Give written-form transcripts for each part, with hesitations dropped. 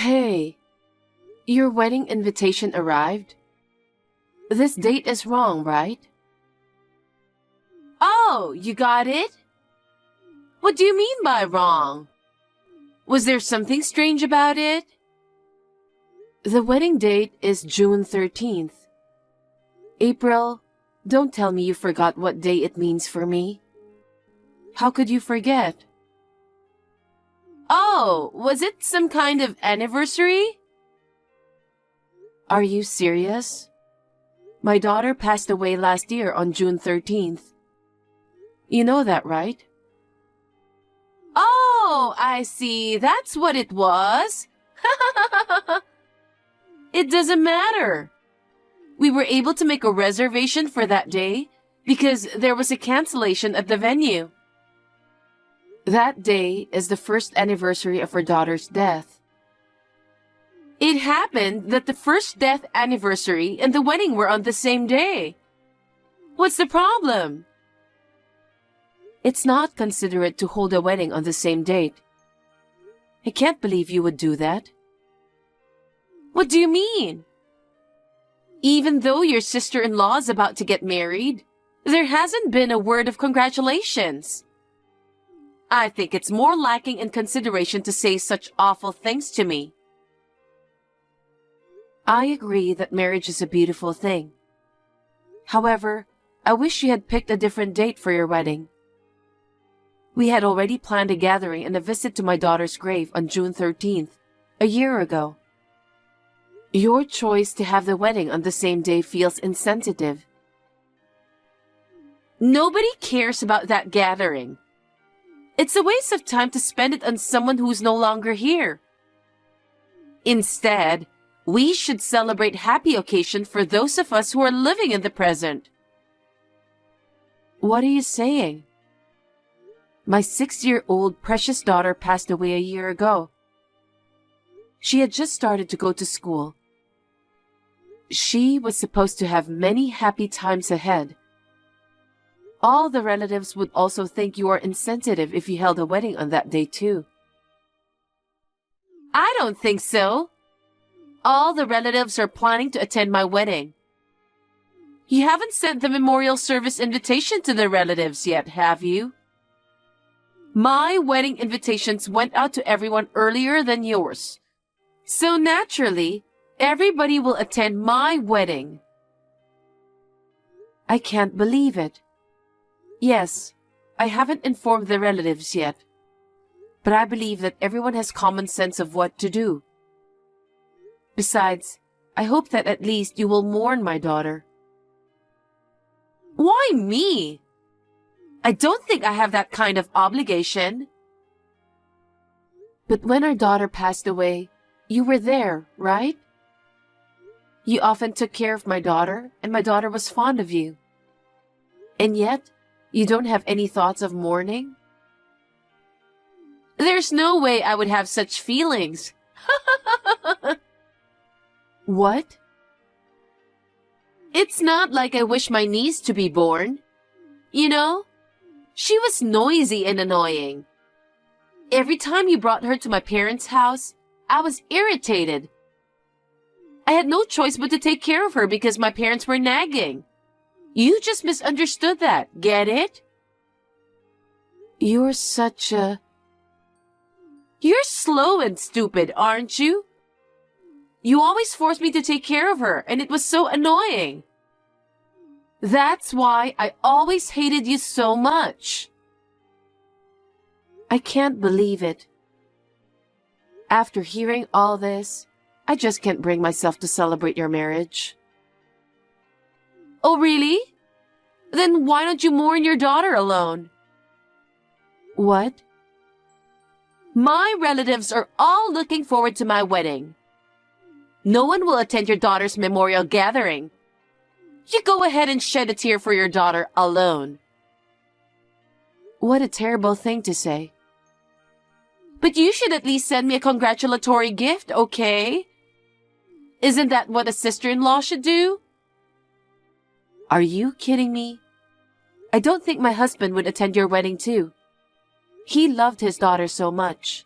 Hey, your wedding invitation arrived? This date is wrong, right? Oh, you got it? What do you mean by wrong? Was there something strange about it? The wedding date is June 13th. April, don't tell me you forgot what day it means for me. How could you forget? Oh, was it some kind of anniversary? Are you serious? My daughter passed away last year on June 13th. You know that, right? Oh, I see. That's what it was. It doesn't matter. We were able to make a reservation for that day because there was a cancellation at the venue. That day is the first anniversary of her daughter's death. It happened that the first death anniversary and the wedding were on the same day. What's the problem? It's not considerate to hold a wedding on the same date. I can't believe you would do that. What do you mean? Even though your sister-in-law is about to get married, there hasn't been a word of congratulations. I think it's more lacking in consideration to say such awful things to me. I agree that marriage is a beautiful thing. However, I wish you had picked a different date for your wedding. We had already planned a gathering and a visit to my daughter's grave on June 13th, a year ago. Your choice to have the wedding on the same day feels insensitive. Nobody cares about that gathering. It's a waste of time to spend it on someone who's no longer here. Instead, we should celebrate happy occasion for those of us who are living in the present. What are you saying? My 6-year-old precious daughter passed away a year ago. She had just started to go to school. She was supposed to have many happy times ahead. All the relatives would also think you are insensitive if you held a wedding on that day too. I don't think so. All the relatives are planning to attend my wedding. You haven't sent the memorial service invitation to the relatives yet, have you? My wedding invitations went out to everyone earlier than yours. So naturally, everybody will attend my wedding. I can't believe it. Yes, I haven't informed the relatives yet, but I believe that everyone has common sense of what to do. Besides, I hope that at least you will mourn my daughter. Why me? I don't think I have that kind of obligation. But when our daughter passed away, you were there, right? You often took care of my daughter, and my daughter was fond of you. And yet, you don't have any thoughts of mourning? There's no way I would have such feelings. What? It's not like I wish my niece to be born. You know, she was noisy and annoying. Every time you brought her to my parents' house, I was irritated. I had no choice but to take care of her because my parents were nagging. You just misunderstood that, get it? You're slow and stupid, aren't you? You always forced me to take care of her, and it was so annoying. That's why I always hated you so much. I can't believe it. After hearing all this, I just can't bring myself to celebrate your marriage. Oh, really? Then why don't you mourn your daughter alone? What? My relatives are all looking forward to my wedding. No one will attend your daughter's memorial gathering. You go ahead and shed a tear for your daughter alone. What a terrible thing to say. But you should at least send me a congratulatory gift, okay? Isn't that what a sister-in-law should do? Are you kidding me? I don't think my husband would attend your wedding too. He loved his daughter so much.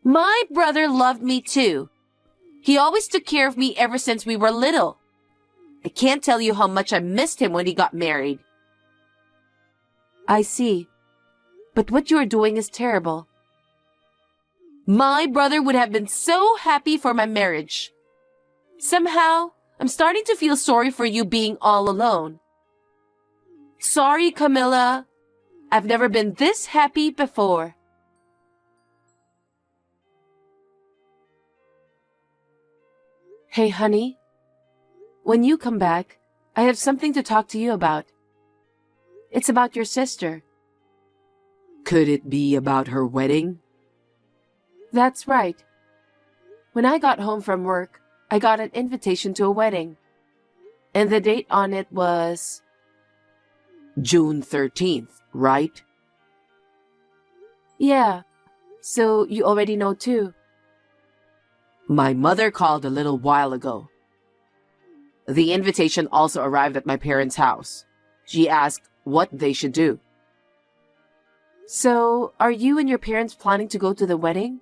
My brother loved me too. He always took care of me ever since we were little. I can't tell you how much I missed him when he got married. I see. But what you are doing is terrible. My brother would have been so happy for my marriage. Somehow, I'm starting to feel sorry for you being all alone. Sorry, Camilla. I've never been this happy before. Hey, honey. When you come back, I have something to talk to you about. It's about your sister. Could it be about her wedding? That's right. When I got home from work, I got an invitation to a wedding. And the date on it was... June 13th, right? Yeah. So you already know too. My mother called a little while ago. The invitation also arrived at my parents' house. She asked what they should do. So, are you and your parents planning to go to the wedding?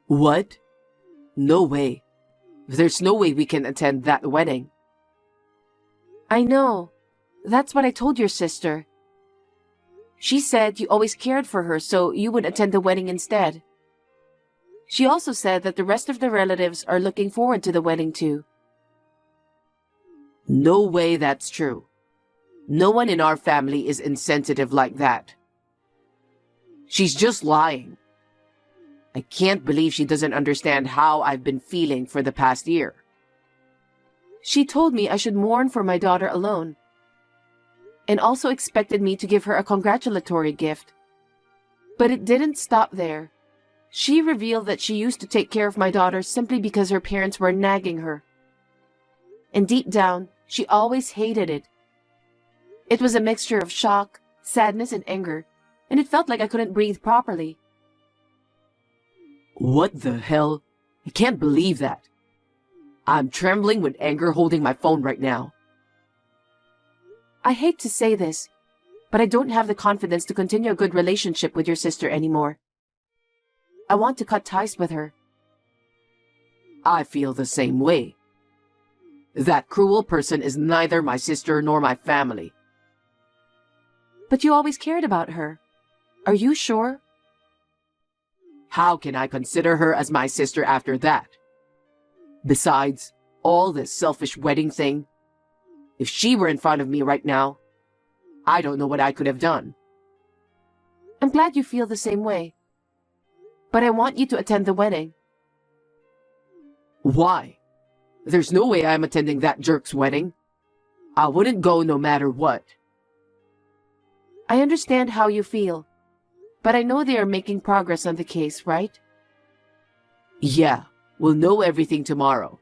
What? No way. There's no way we can attend that wedding. I know. That's what I told your sister. She said you always cared for her, so you would attend the wedding instead. She also said that the rest of the relatives are looking forward to the wedding too. No way that's true. No one in our family is insensitive like that. She's just lying. I can't believe she doesn't understand how I've been feeling for the past year. She told me I should mourn for my daughter alone, and also expected me to give her a congratulatory gift. But it didn't stop there. She revealed that she used to take care of my daughter simply because her parents were nagging her. And deep down, she always hated it. It was a mixture of shock, sadness, and anger, and it felt like I couldn't breathe properly. What the hell? I can't believe that. I'm trembling with anger holding my phone right now. I hate to say this, but I don't have the confidence to continue a good relationship with your sister anymore. I want to cut ties with her. I feel the same way. That cruel person is neither my sister nor my family. But you always cared about her. Are you sure? How can I consider her as my sister after that? Besides, all this selfish wedding thing, if she were in front of me right now, I don't know what I could have done. I'm glad you feel the same way. But I want you to attend the wedding. Why? There's no way I'm attending that jerk's wedding. I wouldn't go no matter what. I understand how you feel, but I know they are making progress on the case, right? Yeah, we'll know everything tomorrow.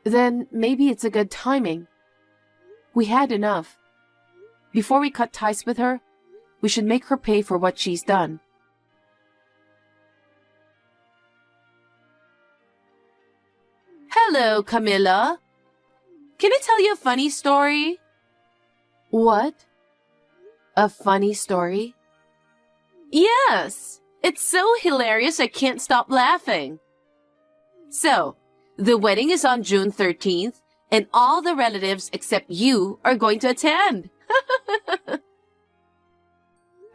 Then maybe it's a good timing. We had enough. Before we cut ties with her, we should make her pay for what she's done. Hello, Camilla. Can I tell you a funny story? What? A funny story? Yes! It's so hilarious I can't stop laughing. So, the wedding is on June 13th, and all the relatives except you are going to attend.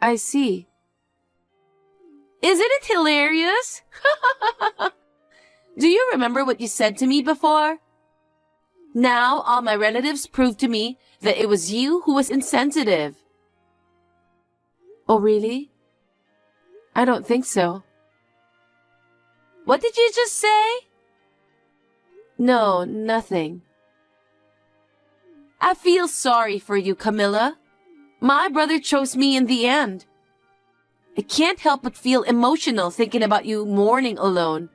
I see. Isn't it hilarious? Do you remember what you said to me before? Now all my relatives prove to me that it was you who was insensitive. Oh, really? I don't think so. What did you just say? No, nothing. I feel sorry for you, Camilla. My brother chose me in the end. I can't help but feel emotional thinking about you mourning alone.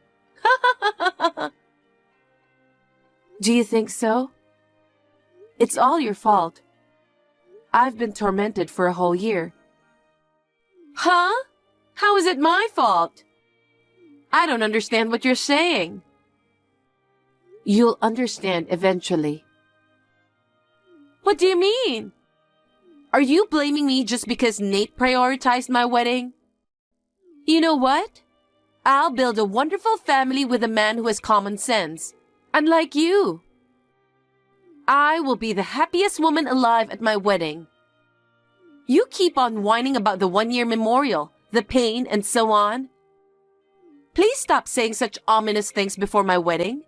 Do you think so? It's all your fault. I've been tormented for a whole year. Huh? How is it my fault? I don't understand what you're saying. You'll understand eventually. What do you mean? Are you blaming me just because Nate prioritized my wedding? You know what? I'll build a wonderful family with a man who has common sense, unlike you. I will be the happiest woman alive at my wedding. You keep on whining about the 1-year memorial, the pain, and so on. Please stop saying such ominous things before my wedding.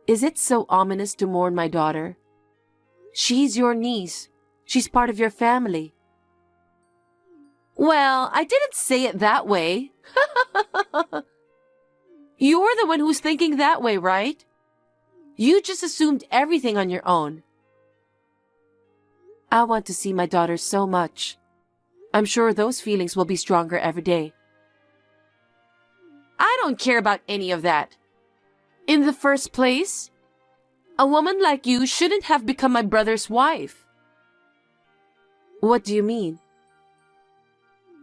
Is it so ominous to mourn my daughter? She's your niece. She's part of your family. Well, I didn't say it that way. You're the one who's thinking that way, right? You just assumed everything on your own. I want to see my daughter so much. I'm sure those feelings will be stronger every day. I don't care about any of that. In the first place, a woman like you shouldn't have become my brother's wife. What do you mean?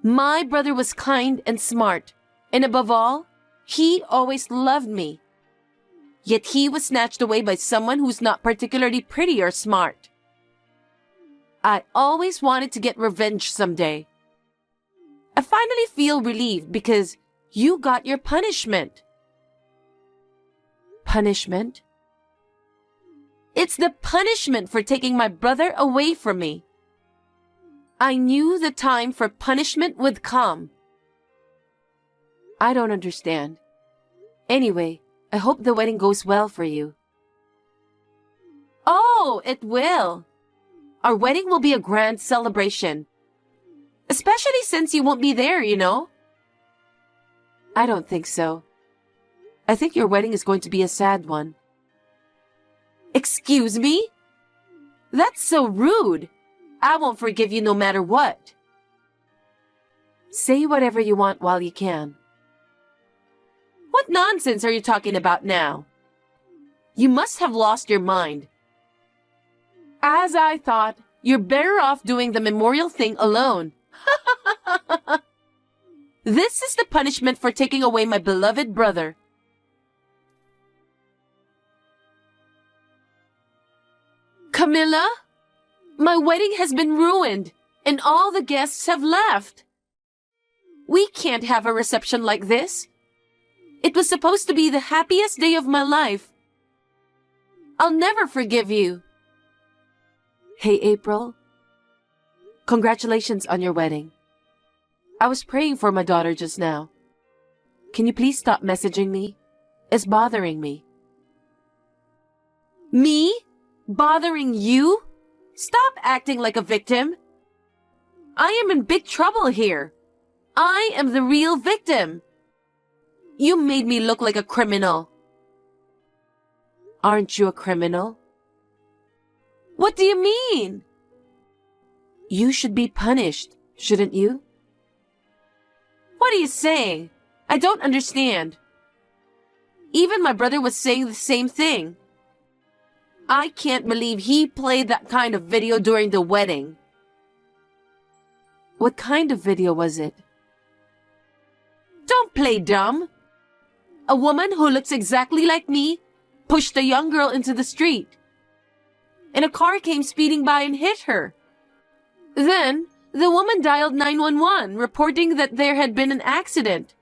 My brother was kind and smart, and above all, he always loved me. Yet he was snatched away by someone who's not particularly pretty or smart. I always wanted to get revenge someday. I finally feel relieved because you got your punishment. Punishment? It's the punishment for taking my brother away from me. I knew the time for punishment would come. I don't understand. Anyway, I hope the wedding goes well for you. Oh, it will. Our wedding will be a grand celebration. Especially since you won't be there, you know. I don't think so. I think your wedding is going to be a sad one. Excuse me? That's so rude. I won't forgive you no matter what. Say whatever you want while you can. What nonsense are you talking about now? You must have lost your mind. As I thought, you're better off doing the memorial thing alone. This is the punishment for taking away my beloved brother. Camilla, my wedding has been ruined, and all the guests have left. We can't have a reception like this. It was supposed to be the happiest day of my life. I'll never forgive you. Hey, April. Congratulations on your wedding. I was praying for my daughter just now. Can you please stop messaging me? It's bothering me. Me? Bothering you? Stop acting like a victim. I am in big trouble here. I am the real victim. You made me look like a criminal. Aren't you a criminal? What do you mean? You should be punished, shouldn't you? What are you saying? I don't understand. Even my brother was saying the same thing. I can't believe he played that kind of video during the wedding. What kind of video was it? Don't play dumb. A woman who looks exactly like me pushed a young girl into the street, and a car came speeding by and hit her. Then, the woman dialed 911, reporting that there had been an accident.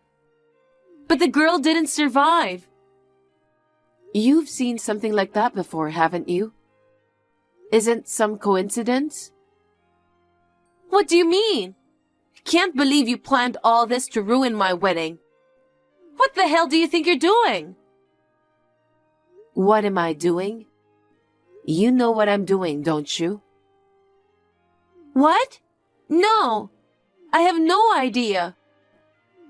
But the girl didn't survive. You've seen something like that before, haven't you? Isn't some coincidence? What do you mean? Can't believe you planned all this to ruin my wedding. What the hell do you think you're doing? What am I doing? You know what I'm doing, don't you? What? No, I have no idea.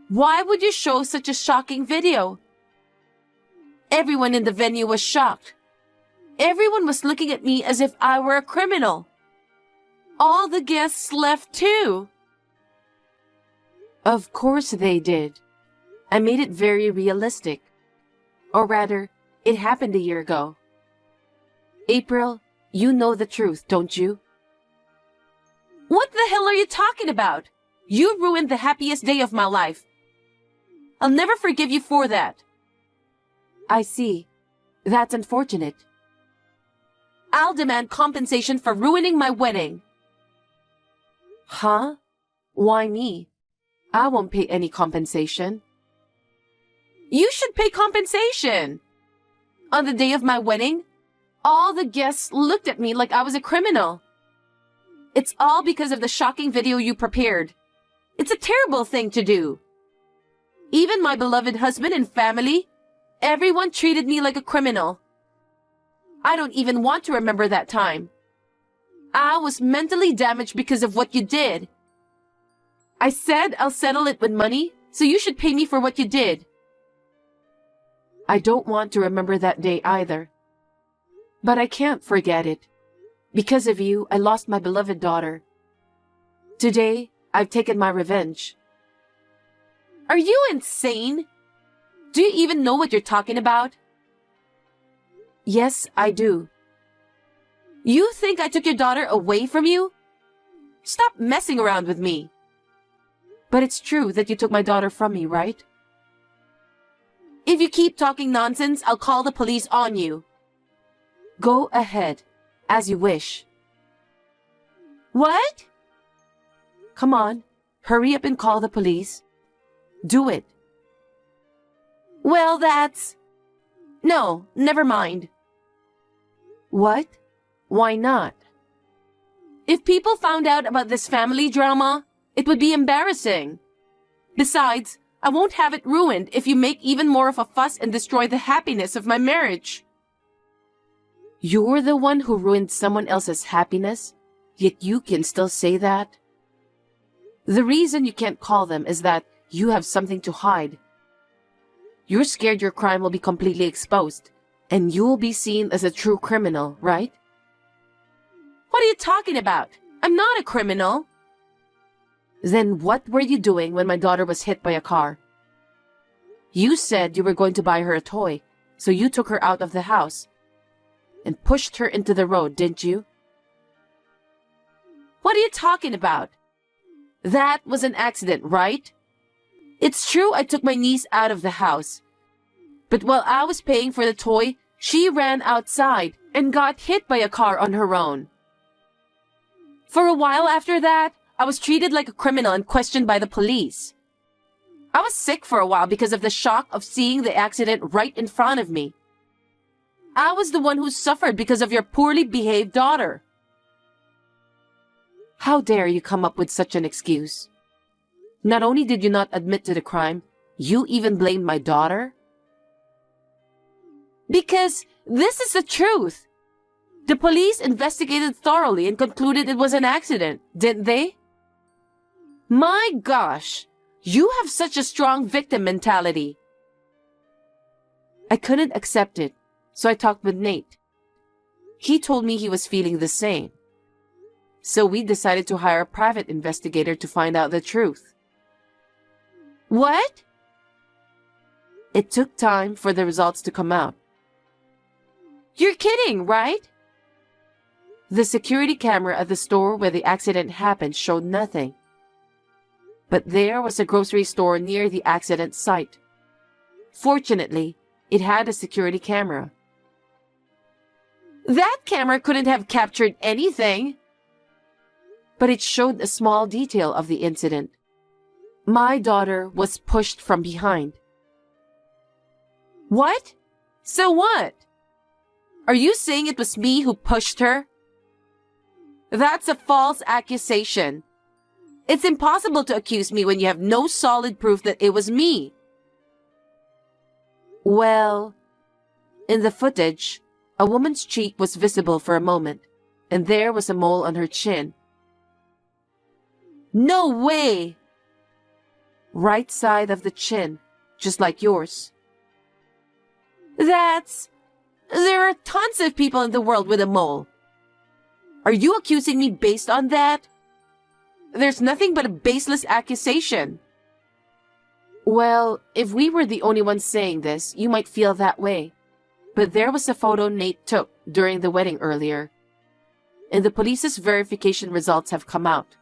Why would you show such a shocking video? Everyone in the venue was shocked. Everyone was looking at me as if I were a criminal. All the guests left too. Of course they did. I made it very realistic. Or rather, it happened a year ago. April, you know the truth, don't you? What the hell are you talking about? You ruined the happiest day of my life. I'll never forgive you for that. I see. That's unfortunate. I'll demand compensation for ruining my wedding. Huh? Why me? I won't pay any compensation. You should pay compensation. On the day of my wedding, all the guests looked at me like I was a criminal. It's all because of the shocking video you prepared. It's a terrible thing to do. Even my beloved husband and family, everyone treated me like a criminal. I don't even want to remember that time. I was mentally damaged because of what you did. I said I'll settle it with money, so you should pay me for what you did. I don't want to remember that day either. But I can't forget it. Because of you, I lost my beloved daughter. Today, I've taken my revenge. Are you insane? Do you even know what you're talking about? Yes, I do. You think I took your daughter away from you? Stop messing around with me. But it's true that you took my daughter from me, right? If you keep talking nonsense, I'll call the police on you. Go ahead, as you wish. What? Come on, hurry up and call the police. Do it. Well, No, never mind. What? Why not? If people found out about this family drama, it would be embarrassing. Besides, I won't have it ruined if you make even more of a fuss and destroy the happiness of my marriage. You're the one who ruined someone else's happiness, yet you can still say that? The reason you can't call them is that you have something to hide. You're scared your crime will be completely exposed, and you'll be seen as a true criminal, right? What are you talking about? I'm not a criminal. Then what were you doing when my daughter was hit by a car? You said you were going to buy her a toy, so you took her out of the house and pushed her into the road, didn't you? What are you talking about? That was an accident, right? It's true I took my niece out of the house, but while I was paying for the toy, she ran outside and got hit by a car on her own. For a while after that, I was treated like a criminal and questioned by the police. I was sick for a while because of the shock of seeing the accident right in front of me. I was the one who suffered because of your poorly behaved daughter. How dare you come up with such an excuse? Not only did you not admit to the crime, you even blamed my daughter? Because this is the truth. The police investigated thoroughly and concluded it was an accident, didn't they? My gosh, you have such a strong victim mentality. I couldn't accept it, so I talked with Nate. He told me he was feeling the same. So we decided to hire a private investigator to find out the truth. What? It took time for the results to come out. You're kidding, right? The security camera at the store where the accident happened showed nothing. But there was a grocery store near the accident site. Fortunately, it had a security camera. That camera couldn't have captured anything. But it showed a small detail of the incident. My daughter was pushed from behind. What? So what? Are you saying it was me who pushed her? That's a false accusation. It's impossible to accuse me when you have no solid proof that it was me. Well, in the footage, a woman's cheek was visible for a moment, and there was a mole on her chin. No way! Right side of the chin, just like yours. There are tons of people in the world with a mole. Are you accusing me based on that? There's nothing but a baseless accusation. Well, if we were the only ones saying this, you might feel that way. But there was a photo Nate took during the wedding earlier, and the police's verification results have come out.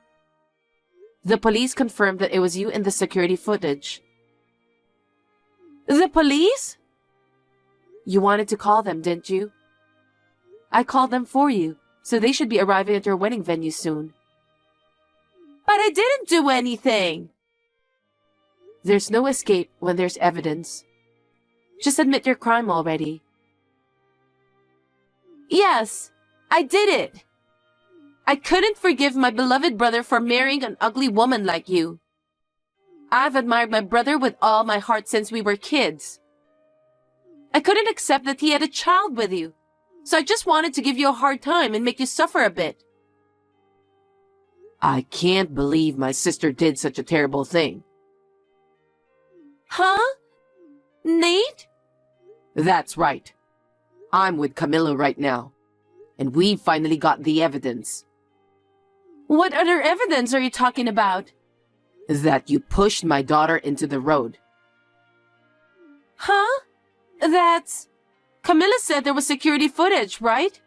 The police confirmed that it was you in the security footage. The police? You wanted to call them, didn't you? I called them for you, so they should be arriving at your wedding venue soon. But I didn't do anything. There's no escape when there's evidence. Just admit your crime already. Yes, I did it. I couldn't forgive my beloved brother for marrying an ugly woman like you. I've admired my brother with all my heart since we were kids. I couldn't accept that he had a child with you, so I just wanted to give you a hard time and make you suffer a bit. I can't believe my sister did such a terrible thing. Huh? Nate? That's right. I'm with Camilla right now, and we finally got the evidence. What other evidence are you talking about? That you pushed my daughter into the road. Huh? That's... Camilla said there was security footage, right?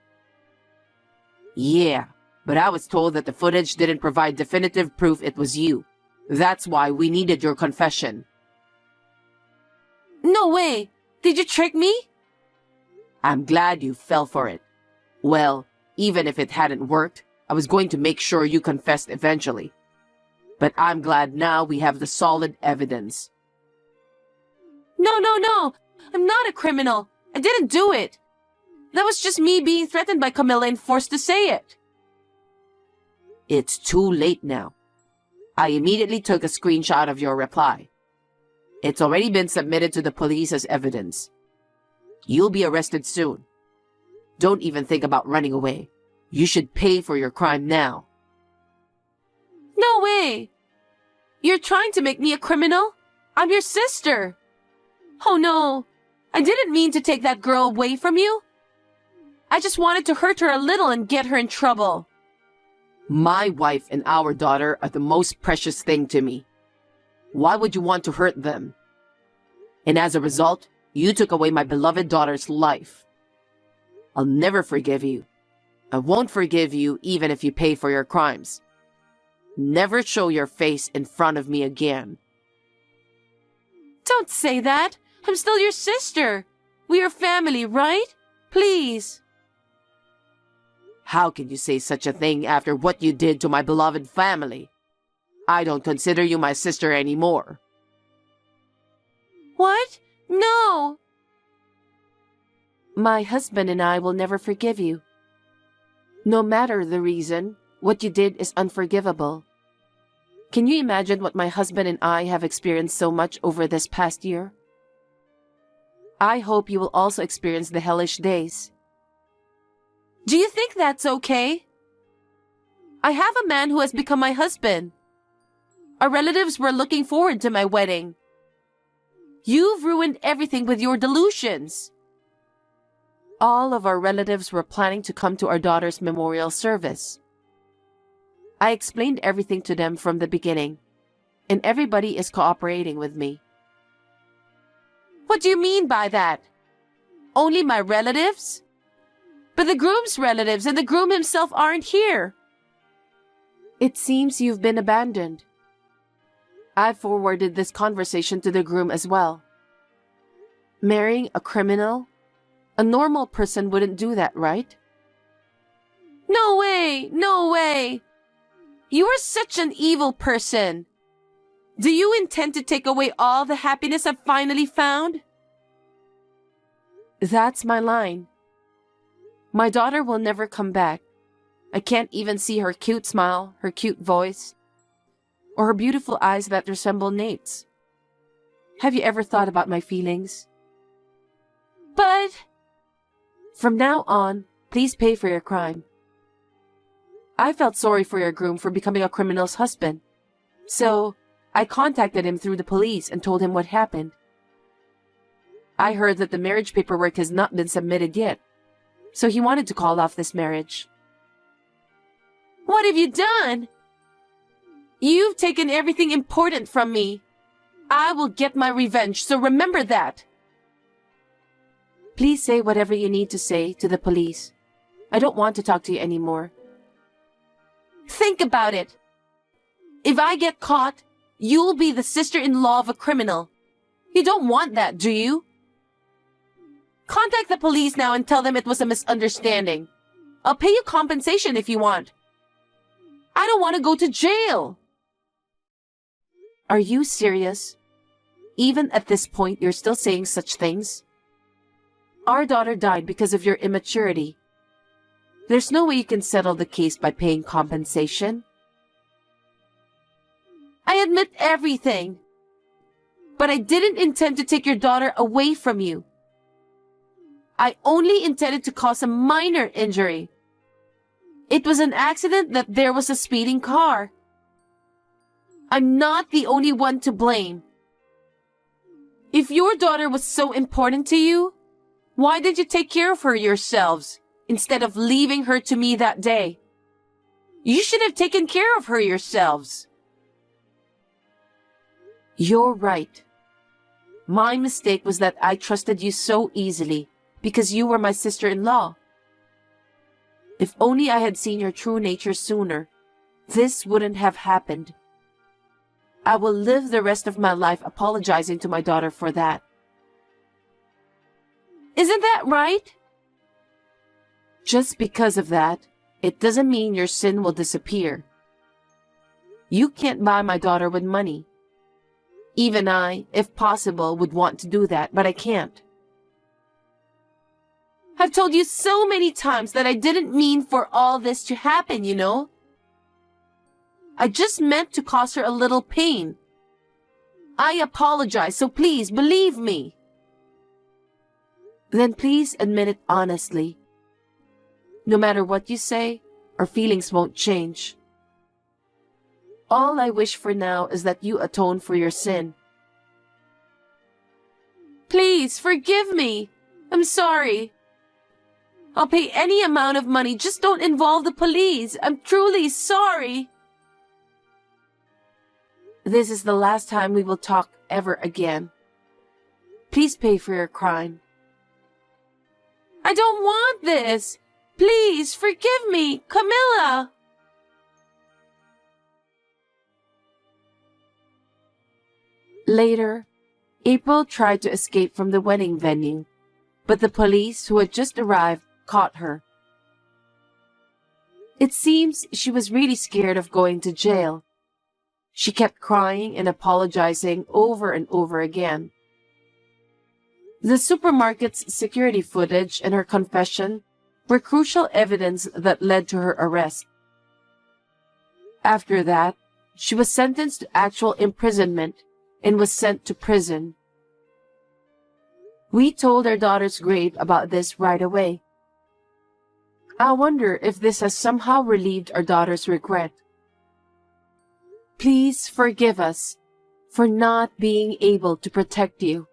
Yeah, but I was told that the footage didn't provide definitive proof it was you. That's why we needed your confession. No way! Did you trick me? I'm glad you fell for it. Well, even if it hadn't worked, I was going to make sure you confessed eventually. But I'm glad now we have the solid evidence. No, no, no! I'm not a criminal! I didn't do it! That was just me being threatened by Camilla and forced to say it. It's too late now. I immediately took a screenshot of your reply. It's already been submitted to the police as evidence. You'll be arrested soon. Don't even think about running away. You should pay for your crime now. No way! You're trying to make me a criminal? I'm your sister! Oh no! I didn't mean to take that girl away from you. I just wanted to hurt her a little and get her in trouble. My wife and our daughter are the most precious thing to me. Why would you want to hurt them? And as a result, you took away my beloved daughter's life. I'll never forgive you. I won't forgive you even if you pay for your crimes. Never show your face in front of me again. Don't say that. I'm still your sister. We are family, right? Please. How can you say such a thing after what you did to my beloved family? I don't consider you my sister anymore. What? No! My husband and I will never forgive you. No matter the reason, what you did is unforgivable. Can you imagine what my husband and I have experienced so much over this past year? I hope you will also experience the hellish days. Do you think that's okay? I have a man who has become my husband. Our relatives were looking forward to my wedding. You've ruined everything with your delusions. All of our relatives were planning to come to our daughter's memorial service. I explained everything to them from the beginning, and everybody is cooperating with me. What do you mean by that? Only my relatives? But the groom's relatives and the groom himself aren't here. It seems you've been abandoned. I forwarded this conversation to the groom as well. Marrying a criminal? A normal person wouldn't do that, right? No way! No way! You are such an evil person. Do you intend to take away all the happiness I've finally found? That's my line. My daughter will never come back. I can't even see her cute smile, her cute voice, or her beautiful eyes that resemble Nate's. Have you ever thought about my feelings? But... From now on, please pay for your crime. I felt sorry for your groom for becoming a criminal's husband. So, I contacted him through the police and told him what happened. I heard that the marriage paperwork has not been submitted yet, so he wanted to call off this marriage. What have you done? You've taken everything important from me. I will get my revenge, so remember that. Please say whatever you need to say to the police. I don't want to talk to you anymore. Think about it. If I get caught, you'll be the sister-in-law of a criminal. You don't want that, do you? Contact the police now and tell them it was a misunderstanding. I'll pay you compensation if you want. I don't want to go to jail. Are you serious? Even at this point, you're still saying such things. Our daughter died because of your immaturity. There's no way you can settle the case by paying compensation. I admit everything. But I didn't intend to take your daughter away from you. I only intended to cause a minor injury. It was an accident that there was a speeding car. I'm not the only one to blame. If your daughter was so important to you, why did you take care of her yourselves instead of leaving her to me that day? You should have taken care of her yourselves. You're right. My mistake was that I trusted you so easily because you were my sister-in-law. If only I had seen your true nature sooner, this wouldn't have happened. I will live the rest of my life apologizing to my daughter for that. Isn't that right? Just because of that, it doesn't mean your sin will disappear. You can't buy my daughter with money. Even I, if possible, would want to do that, but I can't. I've told you so many times that I didn't mean for all this to happen, you know? I just meant to cause her a little pain. I apologize, so please believe me. Then please admit it honestly. No matter what you say, our feelings won't change. All I wish for now is that you atone for your sin. Please forgive me. I'm sorry. I'll pay any amount of money. Just don't involve the police. I'm truly sorry. This is the last time we will talk ever again. Please pay for your crime. I don't want this. Please forgive me, Camilla. Later, April tried to escape from the wedding venue, but the police who had just arrived caught her. It seems she was really scared of going to jail. She kept crying and apologizing over and over again. The supermarket's security footage and her confession were crucial evidence that led to her arrest. After that, she was sentenced to actual imprisonment and was sent to prison. We told our daughter's grave about this right away. I wonder if this has somehow relieved our daughter's regret. Please forgive us for not being able to protect you.